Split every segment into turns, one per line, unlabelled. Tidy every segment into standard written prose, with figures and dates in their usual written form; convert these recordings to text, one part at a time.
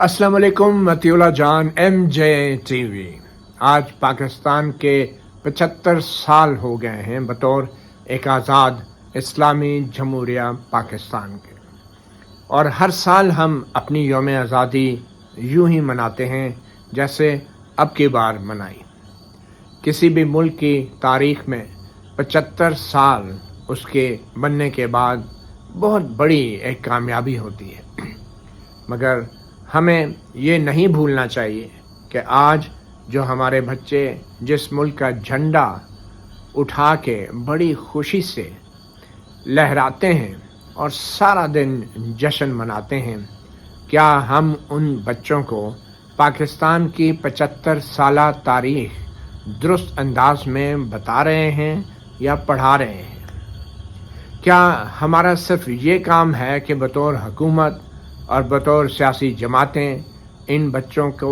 السلام علیکم مطیع جان M J T V. آج پاکستان کے 75 سال ہو گئے ہیں بطور ایک آزاد اسلامی جمہوریہ پاکستان کے، اور ہر سال ہم اپنی یوم آزادی یوں ہی مناتے ہیں جیسے اب کی بار منائی۔ کسی بھی ملک کی تاریخ میں 75 سال اس کے بننے کے بعد بہت بڑی ایک کامیابی ہوتی ہے، مگر ہمیں یہ نہیں بھولنا چاہیے کہ آج جو ہمارے بچے جس ملک کا جھنڈا اٹھا کے بڑی خوشی سے لہراتے ہیں اور سارا دن جشن مناتے ہیں، کیا ہم ان بچوں کو پاکستان کی 75 سالہ تاریخ درست انداز میں بتا رہے ہیں یا پڑھا رہے ہیں؟ کیا ہمارا صرف یہ کام ہے کہ بطور حکومت اور بطور سیاسی جماعتیں ان بچوں کو،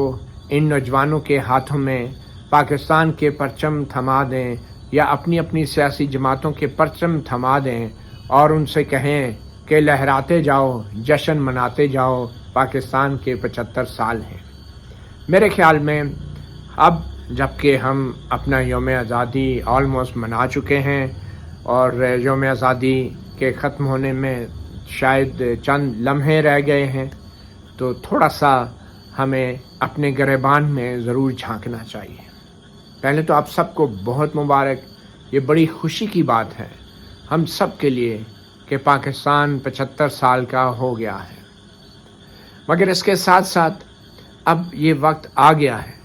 ان نوجوانوں کے ہاتھوں میں پاکستان کے پرچم تھما دیں یا اپنی اپنی سیاسی جماعتوں کے پرچم تھما دیں اور ان سے کہیں کہ لہراتے جاؤ، جشن مناتے جاؤ، پاکستان کے 75 سال ہیں؟ میرے خیال میں اب جب کہ ہم اپنا یوم آزادی آلموسٹ منا چکے ہیں اور یوم آزادی کے ختم ہونے میں شاید چند لمحے رہ گئے ہیں، تو تھوڑا سا ہمیں اپنے گریبان میں ضرور جھانکنا چاہیے۔ پہلے تو آپ سب کو بہت مبارک، یہ بڑی خوشی کی بات ہے ہم سب کے لیے کہ پاکستان 75 سال کا ہو گیا ہے، مگر اس کے ساتھ ساتھ اب یہ وقت آ گیا ہے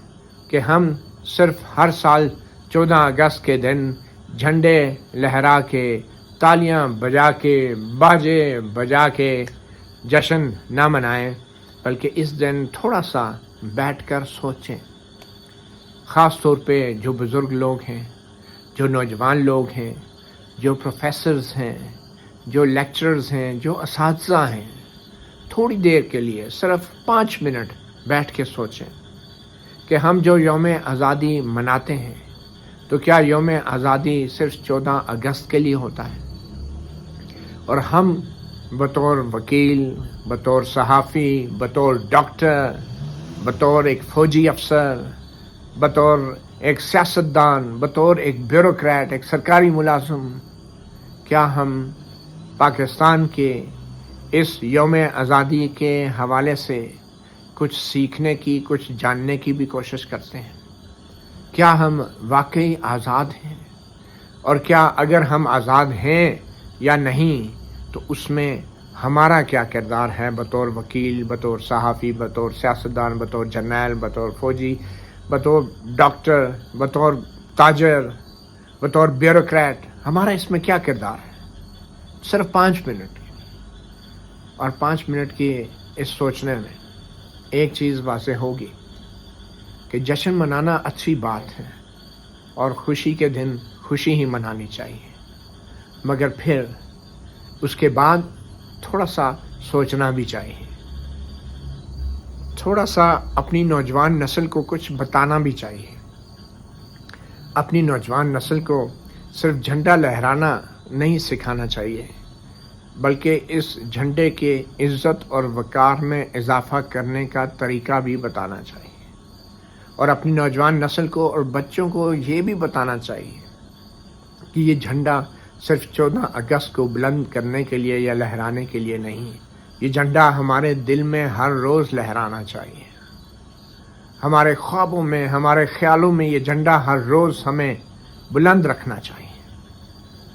کہ ہم صرف ہر سال 14 اگست کے دن جھنڈے لہرا کے، تالیاں بجا کے، باجے بجا کے جشن نہ منائیں، بلکہ اس دن تھوڑا سا بیٹھ کر سوچیں، خاص طور پہ جو بزرگ لوگ ہیں، جو نوجوان لوگ ہیں، جو پروفیسرز ہیں، جو لیکچررز ہیں، جو اساتذہ ہیں، تھوڑی دیر کے لیے صرف 5 منٹ بیٹھ کے سوچیں کہ ہم جو یوم آزادی مناتے ہیں تو کیا یوم آزادی صرف 14 اگست کے لیے ہوتا ہے؟ اور ہم بطور وکیل، بطور صحافی، بطور ڈاکٹر، بطور ایک فوجی افسر، بطور ایک سیاستدان، بطور ایک بیوروکریٹ، ایک سرکاری ملازم، کیا ہم پاکستان کے اس یوم آزادی کے حوالے سے کچھ سیکھنے کی، کچھ جاننے کی بھی کوشش کرتے ہیں؟ کیا ہم واقعی آزاد ہیں؟ اور کیا اگر ہم آزاد ہیں یا نہیں تو اس میں ہمارا کیا کردار ہے بطور وکیل، بطور صحافی، بطور سیاستدان، بطور جرنیل، بطور فوجی، بطور ڈاکٹر، بطور تاجر، بطور بیوروکریٹ، ہمارا اس میں کیا کردار ہے؟ صرف 5 منٹ، اور 5 منٹ کی اس سوچنے میں ایک چیز واضح ہوگی کہ جشن منانا اچھی بات ہے اور خوشی کے دن خوشی ہی منانی چاہیے، مگر پھر اس کے بعد تھوڑا سا سوچنا بھی چاہیے، تھوڑا سا اپنی نوجوان نسل کو کچھ بتانا بھی چاہیے۔ اپنی نوجوان نسل کو صرف جھنڈا لہرانا نہیں سکھانا چاہیے، بلکہ اس جھنڈے کے عزت اور وقار میں اضافہ کرنے کا طریقہ بھی بتانا چاہیے، اور اپنی نوجوان نسل کو اور بچوں کو یہ بھی بتانا چاہیے کہ یہ جھنڈا صرف 14 اگست کو بلند کرنے کے لیے یا لہرانے کے لیے نہیں، یہ جھنڈا ہمارے دل میں ہر روز لہرانا چاہیے، ہمارے خوابوں میں، ہمارے خیالوں میں یہ جھنڈا ہر روز ہمیں بلند رکھنا چاہیے۔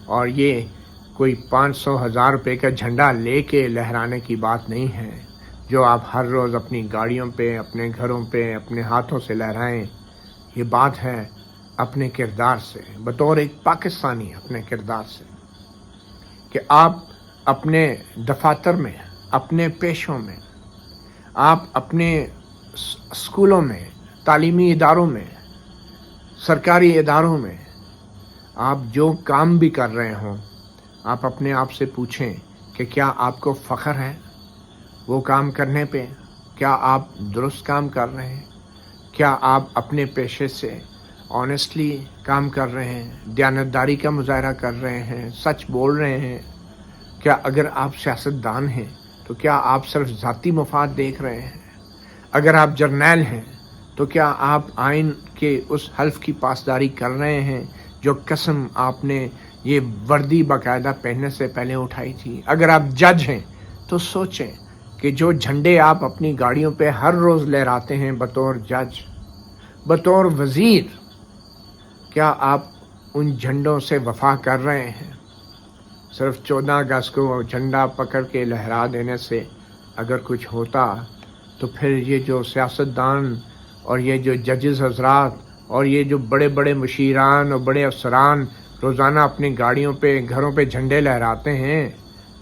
اور یہ کوئی 500,000 روپے کا جھنڈا لے کے لہرانے کی بات نہیں ہے جو آپ ہر روز اپنی گاڑیوں پہ، اپنے گھروں پہ، اپنے ہاتھوں سے لہرائیں۔ یہ بات ہے اپنے کردار سے، بطور ایک پاکستانی اپنے کردار سے، کہ آپ اپنے دفاتر میں، اپنے پیشوں میں، آپ اپنے اسکولوں میں، تعلیمی اداروں میں، سرکاری اداروں میں، آپ جو کام بھی کر رہے ہوں، آپ اپنے آپ سے پوچھیں کہ کیا آپ کو فخر ہے وہ کام کرنے پہ؟ کیا آپ درست کام کر رہے ہیں؟ کیا آپ اپنے پیشے سے آنیسٹلی کام کر رہے ہیں، دیانتداری کا مظاہرہ کر رہے ہیں، سچ بول رہے ہیں؟ کیا اگر آپ سیاستدان ہیں تو کیا آپ صرف ذاتی مفاد دیکھ رہے ہیں؟ اگر آپ جرنیل ہیں تو کیا آپ آئین کے اس حلف کی پاسداری کر رہے ہیں جو قسم آپ نے یہ وردی باقاعدہ پہننے سے پہلے اٹھائی تھی؟ اگر آپ جج ہیں تو سوچیں کہ جو جھنڈے آپ اپنی گاڑیوں پہ ہر روز لہراتے ہیں بطور جج، بطور وزیر، کیا آپ ان جھنڈوں سے وفا کر رہے ہیں؟ صرف 14 اگست کو جھنڈا پکڑ کے لہرا دینے سے اگر کچھ ہوتا تو پھر یہ جو سیاستدان اور یہ جو ججز حضرات اور یہ جو بڑے بڑے مشیران اور بڑے افسران روزانہ اپنی گاڑیوں پہ، گھروں پہ جھنڈے لہراتے ہیں،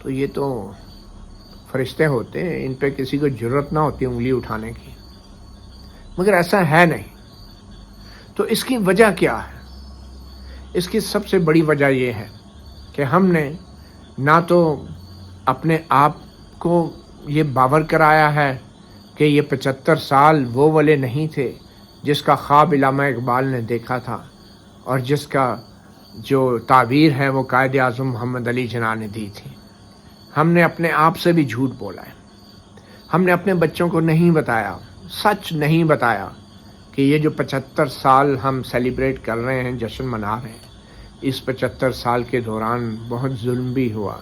تو یہ تو فرشتے ہوتے ہیں، ان پہ کسی کو جرت نہ ہوتی انگلی اٹھانے کی، مگر ایسا ہے نہیں۔ تو اس کی وجہ کیا ہے؟ اس کی سب سے بڑی وجہ یہ ہے کہ ہم نے نہ تو اپنے آپ کو یہ باور کرایا ہے کہ یہ 75 سال وہ والے نہیں تھے جس کا خواب علامہ اقبال نے دیکھا تھا اور جس کا جو تعبیر ہے وہ قائد اعظم محمد علی جناح نے دی تھی۔ ہم نے اپنے آپ سے بھی جھوٹ بولا ہے۔ ہم نے اپنے بچوں کو نہیں بتایا، سچ نہیں بتایا کہ یہ جو 75 سال ہم سیلیبریٹ کر رہے ہیں، جشن منا رہے ہیں، اس 75 سال کے دوران بہت ظلم بھی ہوا،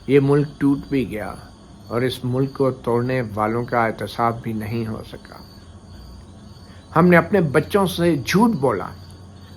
یہ ملک ٹوٹ بھی گیا اور اس ملک کو توڑنے والوں کا احتساب بھی نہیں ہو سکا۔ ہم نے اپنے بچوں سے جھوٹ بولا،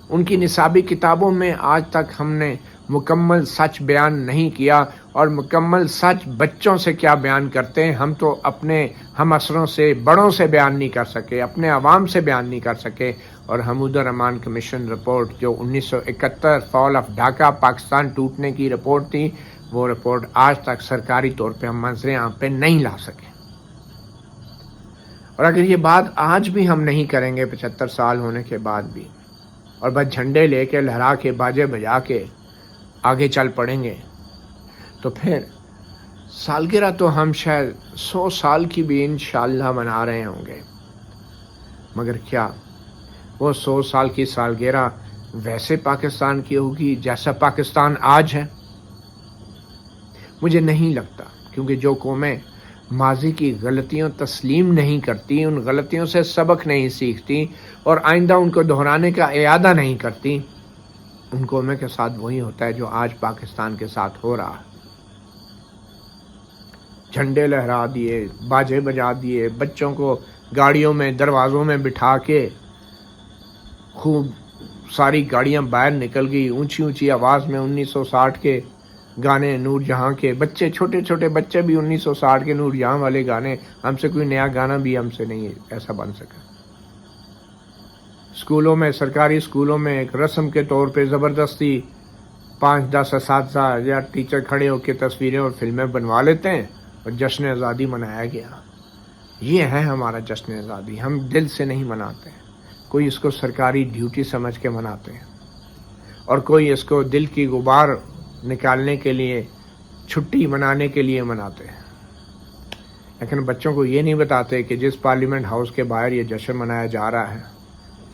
ان کی نصابی کتابوں میں آج تک ہم نے مکمل سچ بیان نہیں کیا، اور مکمل سچ بچوں سے کیا بیان کرتے ہیں؟ ہم تو اپنے ہم عصروں سے، بڑوں سے بیان نہیں کر سکے، اپنے عوام سے بیان نہیں کر سکے۔ اور حمود الرحمان کمیشن رپورٹ جو 1971 فال آف ڈھاکہ، پاکستان ٹوٹنے کی رپورٹ تھی، وہ رپورٹ آج تک سرکاری طور پہ ہم منظر عام پہ نہیں لا سکے۔ اور اگر یہ بات آج بھی ہم نہیں کریں گے 75 سال ہونے کے بعد بھی، اور بس جھنڈے لے کے لہرا کے باجے بجا کے آگے چل پڑیں گے، تو پھر سالگرہ تو ہم شاید 100 سال کی بھی انشاءاللہ منا رہے ہوں گے، مگر کیا وہ 100 سال کی سالگرہ ویسے پاکستان کی ہوگی جیسا پاکستان آج ہے؟ مجھے نہیں لگتا، کیونکہ جو قومیں ماضی کی غلطیوں تسلیم نہیں کرتی، ان غلطیوں سے سبق نہیں سیکھتی اور آئندہ ان کو دہرانے کا اعادہ نہیں کرتی، ان قوموں کے ساتھ وہی ہوتا ہے جو آج پاکستان کے ساتھ ہو رہا۔ جھنڈے لہرا دیے، باجے بجا دیے، بچوں کو گاڑیوں میں، دروازوں میں بٹھا کے خوب ساری گاڑیاں باہر نکل گئی، اونچی اونچی آواز میں 1960 کے گانے، نور جہاں کے بچے، چھوٹے چھوٹے بچے بھی 1960 کے نور جہاں والے گانے، ہم سے کوئی نیا گانا بھی ہم سے نہیں ایسا بن سکا۔ اسکولوں میں، سرکاری اسکولوں میں ایک رسم کے طور پہ زبردستی 5-10 اساتذہ یا ٹیچر کھڑے ہو کے تصویریں اور فلمیں بنوا لیتے ہیں اور جشن آزادی منایا گیا۔ یہ ہے ہمارا جشن آزادی، ہم دل سے نہیں مناتے، کوئی اس کو سرکاری ڈیوٹی سمجھ کے مناتے ہیں، اور کوئی اس کو دل کی غبار نکالنے کے لیے، چھٹی منانے کے لیے مناتے ہیں۔ لیکن بچوں کو یہ نہیں بتاتے کہ جس پارلیمنٹ ہاؤس کے باہر یہ جشن منایا جا رہا ہے،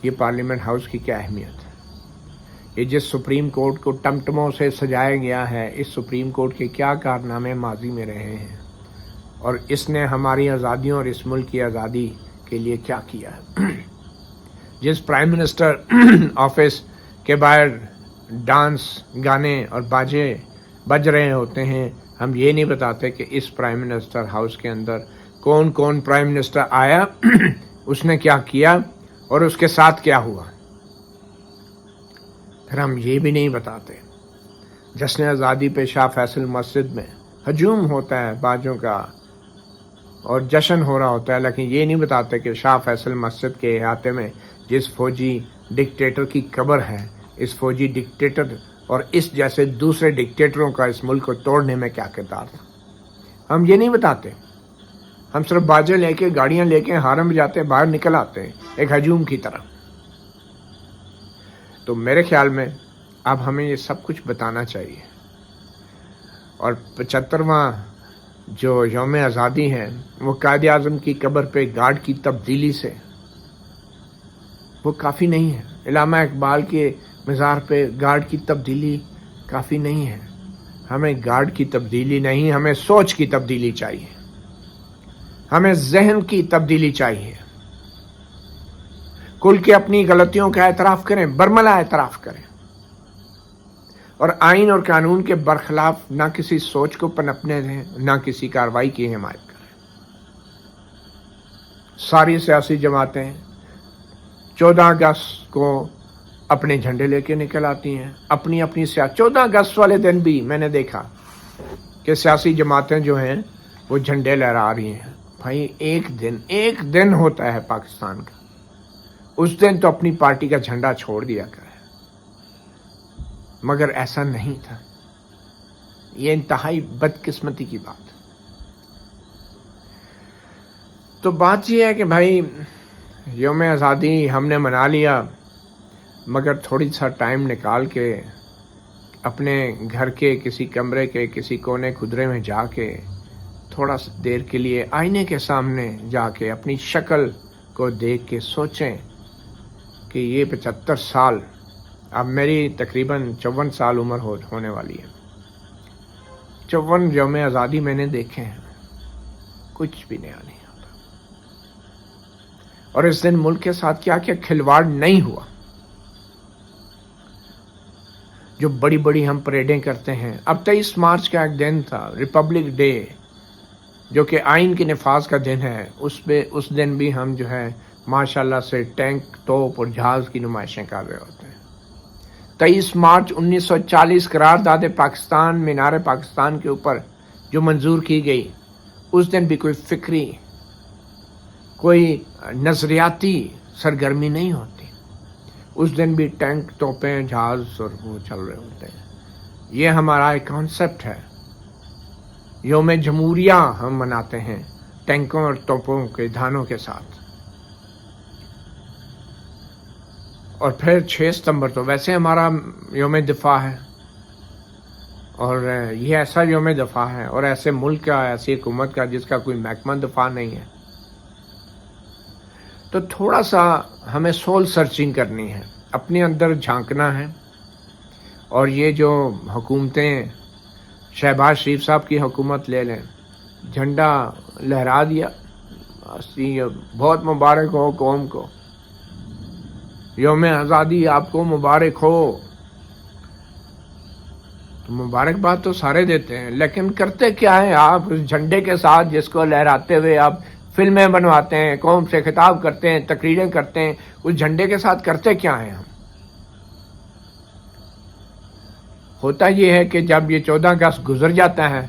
یہ پارلیمنٹ ہاؤس کی کیا اہمیت ہے، یہ جس سپریم کورٹ کو ٹمٹموں سے سجایا گیا ہے، اس سپریم کورٹ کے کیا کارنامے ماضی میں رہے ہیں، اور اس نے ہماری آزادیوں اور اس ملک کی آزادی کے لیے کیا کیا ہے۔ جس پرائم منسٹر آفس کے باہر ڈانس، گانے اور باجے بج رہے ہوتے ہیں، ہم یہ نہیں بتاتے کہ اس پرائم منسٹر ہاؤس کے اندر کون کون پرائم منسٹر آیا، اس نے کیا کیا اور اس کے ساتھ کیا ہوا۔ پھر ہم یہ بھی نہیں بتاتے جشن آزادی پہ شاہ فیصل مسجد میں ہجوم ہوتا ہے باجوں کا اور جشن ہو رہا ہوتا ہے، لیکن یہ نہیں بتاتے کہ شاہ فیصل مسجد کے احاطے میں جس فوجی ڈکٹیٹر کی قبر ہے، اس فوجی ڈکٹیٹر اور اس جیسے دوسرے ڈکٹیٹروں کا اس ملک کو توڑنے میں کیا کردار تھا۔ ہم یہ نہیں بتاتے، ہم صرف باجے لے کے، گاڑیاں لے کے، ہارن بجاتے باہر نکل آتے ہیں ایک ہجوم کی طرح۔ تو میرے خیال میں اب ہمیں یہ سب کچھ بتانا چاہیے، اور 75واں جو یوم آزادی ہے وہ قائد اعظم کی قبر پہ گارڈ کی تبدیلی سے وہ کافی نہیں ہے، علامہ اقبال کے مزار پہ گارڈ کی تبدیلی کافی نہیں ہے۔ ہمیں گارڈ کی تبدیلی نہیں، ہمیں سوچ کی تبدیلی چاہیے، ہمیں ذہن کی تبدیلی چاہیے، کل کے اپنی غلطیوں کا اعتراف کریں، برملا اعتراف کریں، اور آئین اور قانون کے برخلاف نہ کسی سوچ کو پنپنے دیں، نہ کسی کارروائی کی حمایت کریں۔ ساری سیاسی جماعتیں 14 اگست کو اپنے جھنڈے لے کے نکل آتی ہیں، اپنی 14 اگست والے دن بھی میں نے دیکھا کہ سیاسی جماعتیں جو ہیں وہ جھنڈے لہرا رہی ہیں۔ بھائی ایک دن ہوتا ہے پاکستان کا، اس دن تو اپنی پارٹی کا جھنڈا چھوڑ دیا کرے، مگر ایسا نہیں تھا۔ یہ انتہائی بدقسمتی کی بات۔ تو بات یہ ہے کہ بھائی یوم آزادی ہم نے منا لیا، مگر تھوڑی سا ٹائم نکال کے اپنے گھر کے کسی کمرے کے کسی کونے کھدرے میں جا کے تھوڑا سا دیر کے لیے آئینے کے سامنے جا کے اپنی شکل کو دیکھ کے سوچیں کہ یہ 75 سال، اب میری تقریباً 54 سال عمر ہونے والی ہے، 54 یوم آزادی میں نے دیکھے ہیں، کچھ بھی نیا نہیں ہوتا۔ اور اس دن ملک کے ساتھ کیا کیا کھلواڑ نہیں ہوا۔ جو بڑی بڑی ہم پریڈیں کرتے ہیں، اب 23 مارچ کا ایک دن تھا، ریپبلک ڈے، جو کہ آئین کے نفاذ کا دن ہے، اس دن بھی ہم جو ہے ماشاءاللہ سے ٹینک، توپ اور جہاز کی نمائشیں کر رہے ہوتے ہیں۔ 23 مارچ 1940 قرارداد پاکستان، مینار پاکستان کے اوپر جو منظور کی گئی، اس دن بھی کوئی فکری، کوئی نظریاتی سرگرمی نہیں ہوتی۔ اس دن بھی ٹینک، توپیں، جہاز اور وہ چل رہے ہوتے ہیں۔ یہ ہمارا ایک کانسیپٹ ہے۔ یوم جمہوریہ ہم مناتے ہیں ٹینکوں اور توپوں کے دھانوں کے ساتھ۔ اور پھر 6 ستمبر تو ویسے ہمارا یوم دفاع ہے، اور یہ ایسا یوم دفاع ہے اور ایسے ملک کا، ایسی حکومت کا جس کا کوئی محکمہ دفاع نہیں ہے۔ تو تھوڑا سا ہمیں سول سرچنگ کرنی ہے، اپنے اندر جھانکنا ہے۔ اور یہ جو حکومتیں، شہباز شریف صاحب کی حکومت لے لیں، جھنڈا لہرا دیا، بہت مبارک ہو قوم کو، یوم آزادی آپ کو مبارک ہو۔ تو مبارکباد تو سارے دیتے ہیں، لیکن کرتے کیا ہے آپ اس جھنڈے کے ساتھ، جس کو لہراتے ہوئے آپ فلمیں بنواتے ہیں، قوم سے خطاب کرتے ہیں، تقریریں کرتے ہیں، اس جھنڈے کے ساتھ کرتے کیا ہیں ہم؟ ہوتا یہ ہے کہ جب یہ 14 اگست گزر جاتا ہے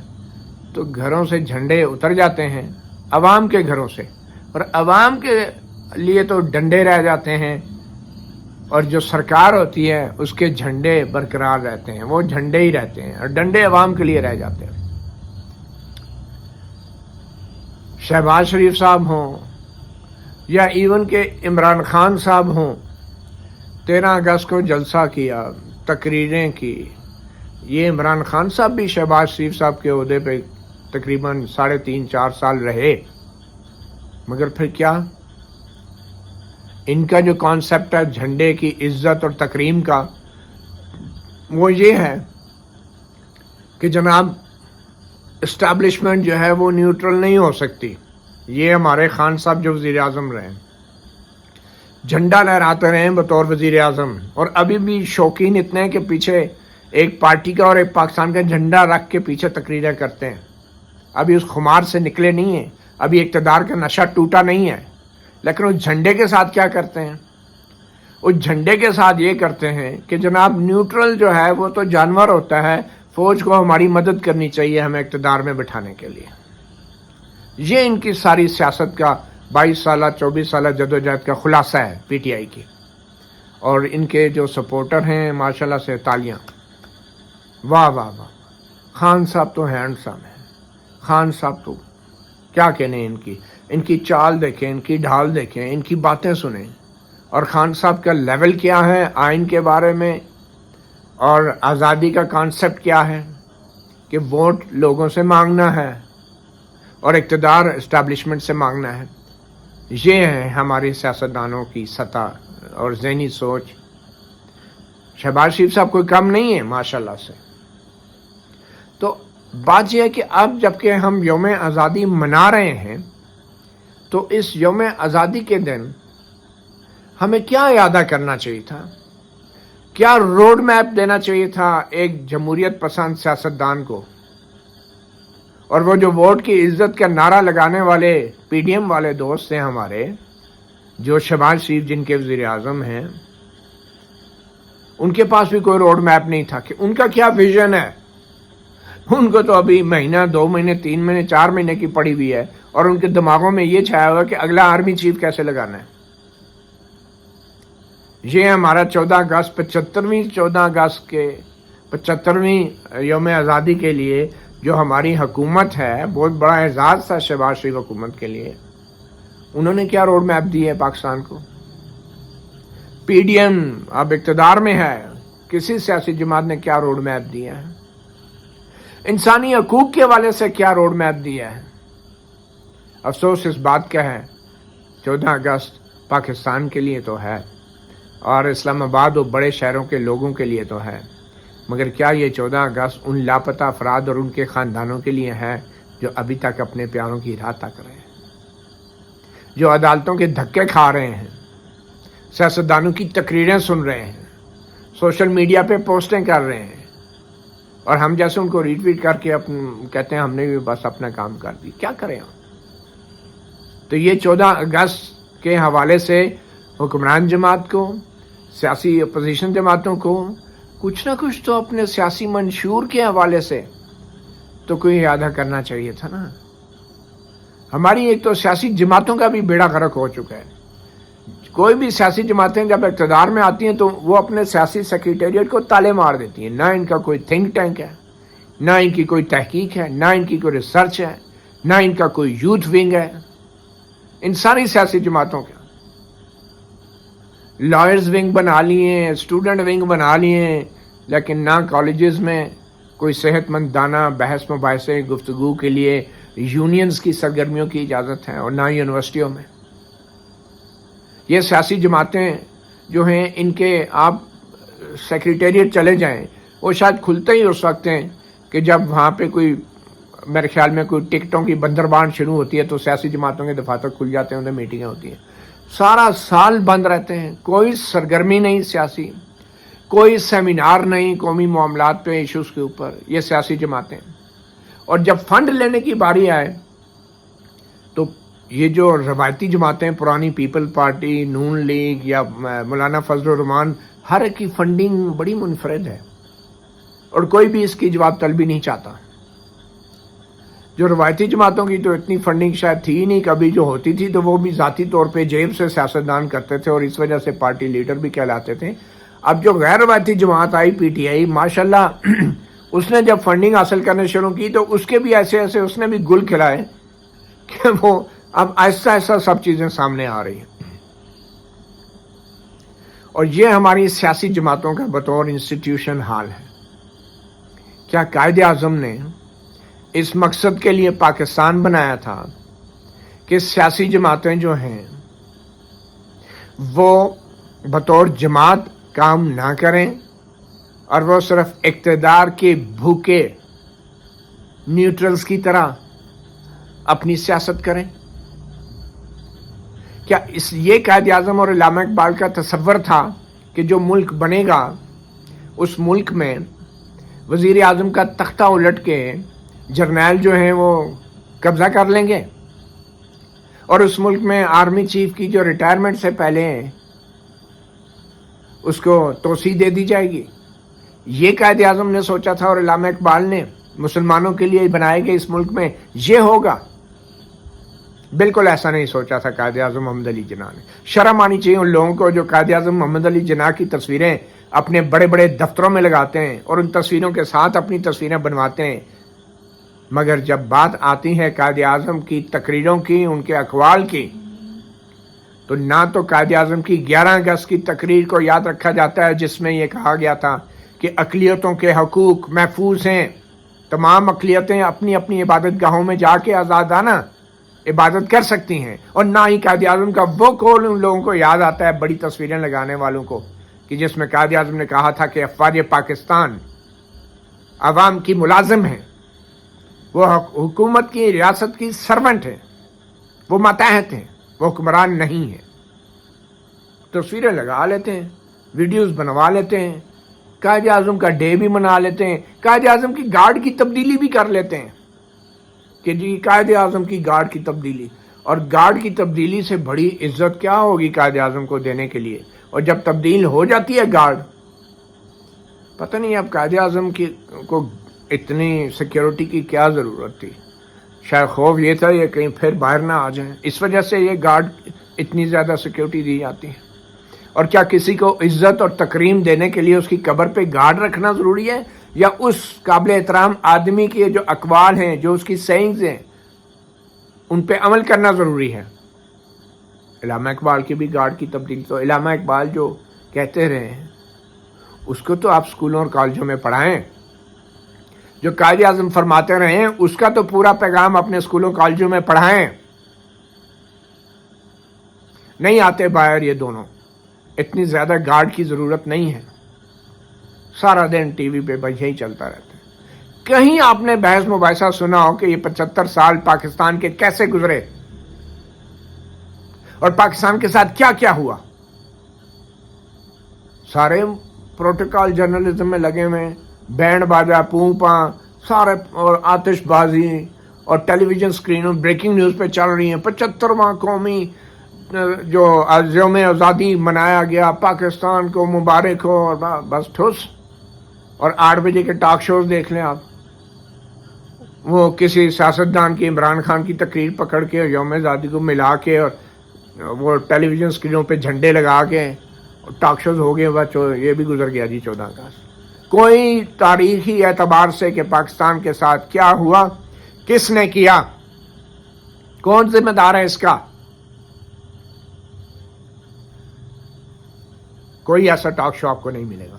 تو گھروں سے جھنڈے اتر جاتے ہیں، عوام کے گھروں سے، اور عوام کے لیے تو ڈنڈے رہ جاتے ہیں، اور جو سرکار ہوتی ہے اس کے جھنڈے برقرار رہتے ہیں، وہ جھنڈے ہی رہتے ہیں، اور ڈنڈے عوام کے لیے رہ جاتے ہیں۔ شہباز شریف صاحب ہوں یا ایون کہ عمران خان صاحب ہوں، 13 اگست کو جلسہ کیا، تقریریں کی۔ یہ عمران خان صاحب بھی شہباز شریف صاحب کے عہدے پہ تقریباً 3.5-4 سال رہے، مگر پھر کیا؟ ان کا جو کانسیپٹ ہے جھنڈے کی عزت اور تکریم کا، وہ یہ ہے کہ جناب اسٹیبلشمنٹ جو ہے وہ نیوٹرل نہیں ہو سکتی۔ یہ ہمارے خان صاحب جو وزیر اعظم رہے، جھنڈا لہراتے رہے بطور وزیر اعظم، اور ابھی بھی شوقین اتنے ہیں کہ پیچھے ایک پارٹی کا اور ایک پاکستان کا جھنڈا رکھ کے پیچھے تقریریں کرتے ہیں۔ ابھی اس خمار سے نکلے نہیں ہیں، ابھی اقتدار کا نشہ ٹوٹا نہیں ہے، لیکن اس جھنڈے کے ساتھ کیا کرتے ہیں؟ اس جھنڈے کے ساتھ یہ کرتے ہیں کہ جناب نیوٹرل جو ہے وہ تو جانور ہوتا ہے، فوج کو ہماری مدد کرنی چاہیے ہمیں اقتدار میں بٹھانے کے لیے۔ یہ ان کی ساری سیاست کا 22 سالہ 24 سالہ جدوجہد کا خلاصہ ہے پی ٹی آئی کی۔ اور ان کے جو سپورٹر ہیں ماشاءاللہ سے تالیاں، واہ واہ واہ۔ خان صاحب تو ہینڈسم ہیں، خان صاحب تو کیا کہنے، ان کی چال دیکھیں، ان کی ڈھال دیکھیں، ان کی باتیں سنیں۔ اور خان صاحب کا لیول کیا ہے آئین کے بارے میں، اور آزادی کا کانسیپٹ کیا ہے کہ ووٹ لوگوں سے مانگنا ہے اور اقتدار اسٹیبلشمنٹ سے مانگنا ہے۔ یہ ہے ہماری سیاستدانوں کی سطح اور ذہنی سوچ۔ شہباز شریف صاحب کوئی کم نہیں ہے ماشاءاللہ سے۔ تو بات یہ ہے کہ اب جب کہ ہم یوم آزادی منا رہے ہیں تو اس یوم آزادی کے دن ہمیں کیا اعادہ کرنا چاہیے تھا؟ کیا روڈ میپ دینا چاہیے تھا ایک جمہوریت پسند سیاستدان کو؟ اور وہ جو ووٹ کی عزت کا نعرہ لگانے والے پی ڈی ایم والے دوست ہیں ہمارے، جو شہباز شریف جن کے وزیر اعظم ہیں، ان کے پاس بھی کوئی روڈ میپ نہیں تھا کہ ان کا کیا ویژن ہے۔ ان کو تو ابھی مہینہ، 2 مہینے، 3 مہینے، 4 مہینے کی پڑی ہوئی ہے، اور ان کے دماغوں میں یہ چھایا ہوا کہ اگلا آرمی چیف کیسے لگانا ہے۔ یہ ہمارا 14 اگست 75ویں یوم آزادی کے لیے جو ہماری حکومت ہے، بہت بڑا اعزاز تھا شہباز شریف حکومت کے لیے۔ انہوں نے کیا روڈ میپ دی ہے پاکستان کو؟ پی ڈی ایم اب اقتدار میں ہے، کسی سیاسی جماعت نے کیا روڈ میپ دیا ہے؟ انسانی حقوق کے حوالے سے کیا روڈ میپ دیا ہے؟ افسوس اس بات کا ہے 14 اگست پاکستان کے لیے تو ہے، اور اسلام آباد اور بڑے شہروں کے لوگوں کے لیے تو ہے، مگر کیا یہ 14 اگست ان لاپتہ افراد اور ان کے خاندانوں کے لیے ہے جو ابھی تک اپنے پیاروں کی راہ تک رہے ہیں، جو عدالتوں کے دھکے کھا رہے ہیں، سیاستدانوں کی تقریریں سن رہے ہیں، سوشل میڈیا پہ پوسٹیں کر رہے ہیں، اور ہم جیسے ان کو ری ٹویٹ کر کے کہتے ہیں ہم نے بھی بس اپنا کام کر دی؟ کیا کریں ہم؟ تو یہ 14 اگست کے حوالے سے حکمران جماعت کو، سیاسی اپوزیشن جماعتوں کو کچھ نہ کچھ تو اپنے سیاسی منشور کے حوالے سے تو کوئی اعادہ کرنا چاہیے تھا نا۔ ہماری ایک تو سیاسی جماعتوں کا بھی بیڑا غرق ہو چکا ہے۔ کوئی بھی سیاسی جماعتیں جب اقتدار میں آتی ہیں تو وہ اپنے سیاسی سیکریٹریٹ کو تالے مار دیتی ہیں، نہ ان کا کوئی تھنک ٹینک ہے، نہ ان کی کوئی تحقیق ہے، نہ ان کی کوئی ریسرچ ہے، نہ ان کا کوئی یوتھ ونگ ہے۔ ان ساری سیاسی جماعتوں کا لائرز ونگ بنا لیے، اسٹوڈنٹ ونگ بنا لیے، لیکن نہ کالجز میں کوئی صحت مند دانہ بحث مباحثے گفتگو کے لیے یونینز کی سرگرمیوں کی اجازت ہے، اور نہ یونیورسٹیوں میں۔ یہ سیاسی جماعتیں جو ہیں، ان کے آپ سیکریٹریٹ چلے جائیں، وہ شاید کھلتے ہی اس وقت ہیں کہ جب وہاں پہ کوئی، میرے خیال میں کوئی ٹکٹوں کی بندربان شروع ہوتی ہے تو سیاسی جماعتوں کے دفاتر کھل جاتے ہیں، انہیں میٹنگیں ہوتی ہیں۔ سارا سال بند رہتے ہیں، کوئی سرگرمی نہیں سیاسی، کوئی سیمینار نہیں قومی معاملات پہ ایشوز کے اوپر، یہ سیاسی جماعتیں۔ اور جب فنڈ لینے کی باری آئے تو یہ جو روایتی جماعتیں، پرانی پیپل پارٹی، نون لیگ یا مولانا فضل الرحمان، ہر ایک کی فنڈنگ بڑی منفرد ہے، اور کوئی بھی اس کی جواب طلبی نہیں چاہتا۔ جو روایتی جماعتوں کی تو اتنی فنڈنگ شاید تھی ہی نہیں، کبھی جو ہوتی تھی تو وہ بھی ذاتی طور پہ جیب سے سیاستدان کرتے تھے، اور اس وجہ سے پارٹی لیڈر بھی کہلاتے تھے۔ اب جو غیر روایتی جماعت آئی، پی ٹی آئی، ماشاءاللہ اس نے جب فنڈنگ حاصل کرنے شروع کی تو اس کے بھی ایسے ایسے اس نے بھی گل کھلائے کہ وہ اب ایسا ایسا سب چیزیں سامنے آ رہی ہیں۔ اور یہ ہماری سیاسی جماعتوں کا بطور انسٹیٹیوشن حال ہے۔ کیا قائد اعظم نے اس مقصد کے لیے پاکستان بنایا تھا کہ سیاسی جماعتیں جو ہیں وہ بطور جماعت کام نہ کریں، اور وہ صرف اقتدار کے بھوکے نیوٹرلز کی طرح اپنی سیاست کریں؟ کیا یہ قائد اعظم اور علامہ اقبال کا تصور تھا کہ جو ملک بنے گا اس ملک میں وزیر اعظم کا تختہ الٹ کے جرنیل جو ہیں وہ قبضہ کر لیں گے، اور اس ملک میں آرمی چیف کی جو ریٹائرمنٹ سے پہلے اس کو توسیع دے دی جائے گی؟ یہ قائد اعظم نے سوچا تھا، اور علامہ اقبال نے مسلمانوں کے لیے بنائے گئے اس ملک میں یہ ہوگا؟ بالکل ایسا نہیں سوچا تھا قائد اعظم محمد علی جناح نے۔ شرم آنی چاہیے ان لوگوں کو جو قائد اعظم محمد علی جناح کی تصویریں اپنے بڑے بڑے دفتروں میں لگاتے ہیں اور ان تصویروں کے ساتھ اپنی تصویریں بنواتے ہیں، مگر جب بات آتی ہے قائد اعظم کی تقریروں کی، ان کے اقوال کی، تو نہ تو قائد اعظم کی 11 اگست کی تقریر کو یاد رکھا جاتا ہے جس میں یہ کہا گیا تھا کہ اقلیتوں کے حقوق محفوظ ہیں، تمام اقلیتیں اپنی اپنی عبادت گاہوں میں جا کے آزادانہ عبادت کر سکتی ہیں، اور نہ ہی قائد اعظم کا وہ قول ان لوگوں کو یاد آتا ہے، بڑی تصویریں لگانے والوں کو، کہ جس میں قائد اعظم نے کہا تھا کہ افواج پاکستان عوام کی ملازم ہیں، وہ حکومت کی، ریاست کی سرونٹ ہے، وہ ماتحت ہیں، وہ حکمران نہیں ہیں. تصویریں لگا لیتے ہیں، ویڈیوز بنوا لیتے ہیں، قائد اعظم کا ڈے بھی منا لیتے ہیں، قائد اعظم کی گارڈ کی تبدیلی بھی کر لیتے ہیں کہ جی قائد اعظم کی گارڈ کی تبدیلی. اور گارڈ کی تبدیلی سے بڑی عزت کیا ہوگی قائد اعظم کو دینے کے لیے. اور جب تبدیل ہو جاتی ہے گارڈ، پتہ نہیں اب قائد اعظم کو اتنی سیکیورٹی کی کیا ضرورت تھی. شاید خوف یہ تھا یہ کہیں پھر باہر نہ آ جائیں، اس وجہ سے یہ گارڈ اتنی زیادہ سیکیورٹی دی جاتی ہے. اور کیا کسی کو عزت اور تکریم دینے کے لیے اس کی قبر پہ گارڈ رکھنا ضروری ہے، یا اس قابل احترام آدمی کے جو اقوال ہیں، جو اس کی سینگز ہیں، ان پہ عمل کرنا ضروری ہے؟ علامہ اقبال کی بھی گارڈ کی تبدیلی، تو علامہ اقبال جو کہتے رہے ہیں اس کو تو آپ اسکولوں اور کالجوں میں پڑھائیں. جو قائد اعظم فرماتے رہے ہیں اس کا تو پورا پیغام اپنے اسکولوں کالجوں میں پڑھائیں. نہیں آتے باہر یہ دونوں، اتنی زیادہ گارڈ کی ضرورت نہیں ہے. سارا دن ٹی وی پہ بس یہی چلتا رہتا ہے. کہیں آپ نے بحث مباحثہ سنا ہو کہ یہ 75 سال پاکستان کے کیسے گزرے اور پاکستان کے ساتھ کیا کیا ہوا؟ سارے پروٹوکول جرنلزم میں لگے ہوئے، بینڈ باجا، پونپاں، سارے، اور آتش بازی، اور ٹیلی ویژن اسکرینوں بریکنگ نیوز پہ چل رہی ہیں. 75واں قومی جو یوم آزادی منایا گیا، پاکستان کو مبارک ہو، اور بس ٹھوس. اور 8 بجے کے ٹاک شوز دیکھ لیں آپ، وہ کسی سیاستدان کی، عمران خان کی تقریر پکڑ کے یوم آزادی کو ملا کے، اور وہ ٹیلی ویژن اسکرینوں پہ جھنڈے لگا کے ٹاک شوز ہو گئے. بس یہ بھی گزر گیا جی 14 اگست. کوئی تاریخی اعتبار سے کہ پاکستان کے ساتھ کیا ہوا، کس نے کیا، کون ذمہ دار ہے اس کا، کوئی ایسا ٹاک شو آپ کو نہیں ملے گا.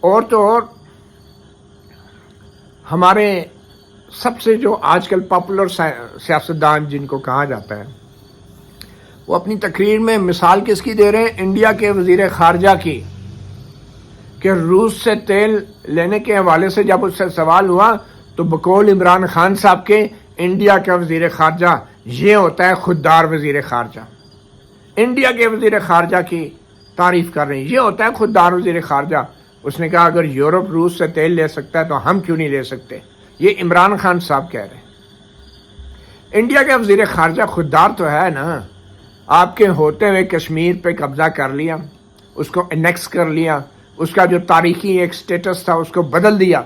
اور تو اور ہمارے سب سے جو آج کل پاپولر سیاستدان جن کو کہا جاتا ہے، وہ اپنی تقریر میں مثال کس کی دے رہے ہیں؟ انڈیا کے وزیر خارجہ کی، کہ روس سے تیل لینے کے حوالے سے جب اس سے سوال ہوا تو بقول عمران خان صاحب کے انڈیا کا وزیر خارجہ یہ ہوتا ہے خوددار وزیر خارجہ. انڈیا کے وزیر خارجہ کی تعریف کر رہے ہیں، یہ ہوتا ہے خوددار وزیر خارجہ. اس نے کہا اگر یورپ روس سے تیل لے سکتا ہے تو ہم کیوں نہیں لے سکتے؟ یہ عمران خان صاحب کہہ رہے ہیں. انڈیا کا وزیر خارجہ خوددار تو ہے نا. آپ کے ہوتے ہوئے کشمیر پہ قبضہ کر لیا، اس کو انیکس کر لیا، اس کا جو تاریخی ایک سٹیٹس تھا اس کو بدل دیا.